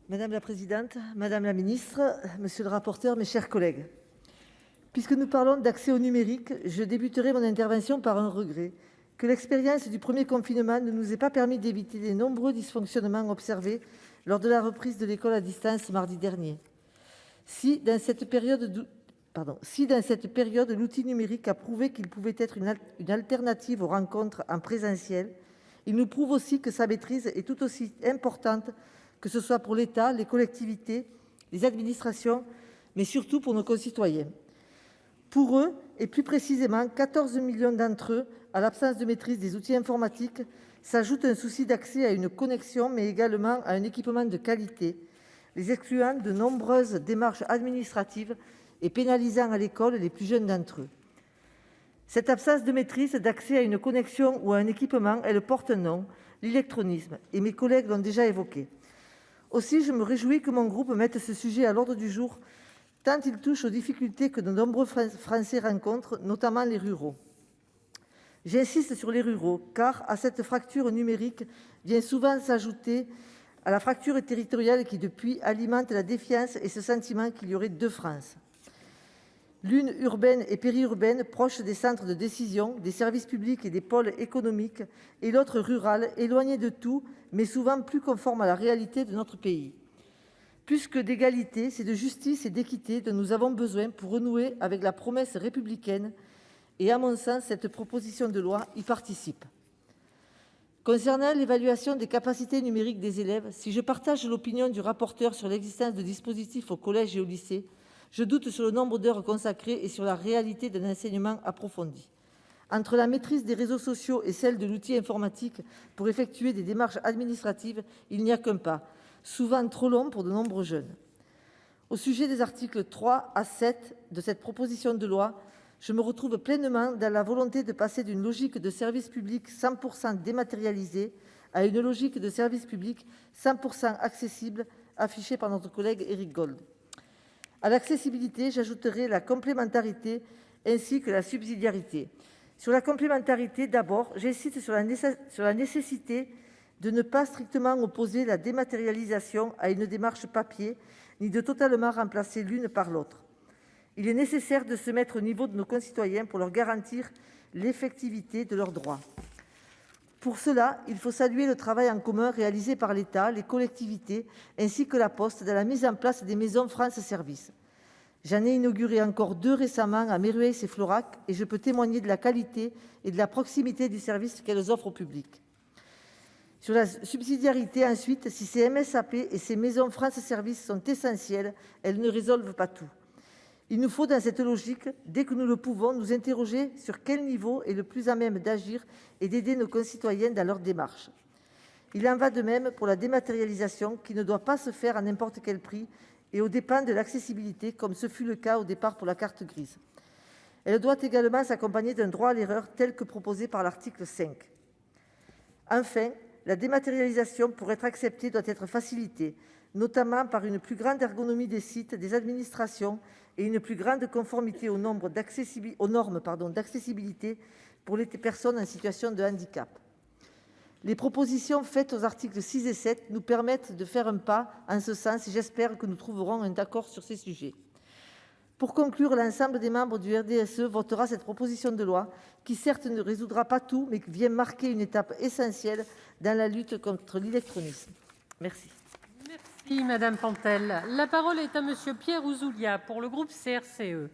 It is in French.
Madame la présidente, madame la ministre, monsieur le rapporteur, mes chers collègues, puisque nous parlons d'accès au numérique, je débuterai mon intervention par un regret : que l'expérience du premier confinement ne nous ait pas permis d'éviter les nombreux dysfonctionnements observés lors de la reprise de l'école à distance mardi dernier. Si, dans cette période, l'outil numérique a prouvé qu'il pouvait être une alternative aux rencontres en présentiel, il nous prouve aussi que sa maîtrise est tout aussi importante, que ce soit pour l'État, les collectivités, les administrations, mais surtout pour nos concitoyens. Pour eux, et plus précisément 14 millions d'entre eux, à l'absence de maîtrise des outils informatiques s'ajoute un souci d'accès à une connexion, mais également à un équipement de qualité, les excluant de nombreuses démarches administratives et pénalisant à l'école les plus jeunes d'entre eux. Cette absence de maîtrise d'accès à une connexion ou à un équipement, elle porte un nom, l'illectronisme, et mes collègues l'ont déjà évoqué. Aussi, je me réjouis que mon groupe mette ce sujet à l'ordre du jour, tant il touche aux difficultés que de nombreux Français rencontrent, notamment les ruraux. J'insiste sur les ruraux, car à cette fracture numérique vient souvent s'ajouter à la fracture territoriale qui, depuis, alimente la défiance et ce sentiment qu'il y aurait deux France. L'une urbaine et périurbaine, proche des centres de décision, des services publics et des pôles économiques, et l'autre rurale, éloignée de tout, mais souvent plus conforme à la réalité de notre pays. Plus que d'égalité, c'est de justice et d'équité dont nous avons besoin pour renouer avec la promesse républicaine, et à mon sens, cette proposition de loi y participe. Concernant l'évaluation des capacités numériques des élèves, si je partage l'opinion du rapporteur sur l'existence de dispositifs au collège et au lycée, je doute sur le nombre d'heures consacrées et sur la réalité d'un enseignement approfondi. Entre la maîtrise des réseaux sociaux et celle de l'outil informatique pour effectuer des démarches administratives, il n'y a qu'un pas, souvent trop long pour de nombreux jeunes. Au sujet des articles 3 à 7 de cette proposition de loi, je me retrouve pleinement dans la volonté de passer d'une logique de service public 100% dématérialisé à une logique de service public 100% accessible, affichée par notre collègue Éric Gold. À l'accessibilité, j'ajouterai la complémentarité ainsi que la subsidiarité. Sur la complémentarité, d'abord, j'insiste sur la nécessité de ne pas strictement opposer la dématérialisation à une démarche papier, ni de totalement remplacer l'une par l'autre. Il est nécessaire de se mettre au niveau de nos concitoyens pour leur garantir l'effectivité de leurs droits. Pour cela, il faut saluer le travail en commun réalisé par l'État, les collectivités ainsi que La Poste dans la mise en place des maisons France Services. J'en ai inauguré encore 2 récemment à Méruès et Florac et je peux témoigner de la qualité et de la proximité du service qu'elles offrent au public. Sur la subsidiarité ensuite, si ces MSAP et ces maisons France Services sont essentielles, elles ne résolvent pas tout. Il nous faut, dans cette logique, dès que nous le pouvons, nous interroger sur quel niveau est le plus à même d'agir et d'aider nos concitoyens dans leur démarche. Il en va de même pour la dématérialisation, qui ne doit pas se faire à n'importe quel prix et aux dépens de l'accessibilité, comme ce fut le cas au départ pour la carte grise. Elle doit également s'accompagner d'un droit à l'erreur tel que proposé par l'article 5. Enfin, la dématérialisation, pour être acceptée, doit être facilitée, notamment par une plus grande ergonomie des sites, des administrations et une plus grande conformité aux normes d'accessibilité pour les personnes en situation de handicap. Les propositions faites aux articles 6 et 7 nous permettent de faire un pas en ce sens et j'espère que nous trouverons un accord sur ces sujets. Pour conclure, l'ensemble des membres du RDSE votera cette proposition de loi qui, certes, ne résoudra pas tout, mais qui vient marquer une étape essentielle dans la lutte contre l'illectronisme. Merci. Merci Madame Pantel. La parole est à Monsieur Pierre Ouzoulias pour le groupe CRCE.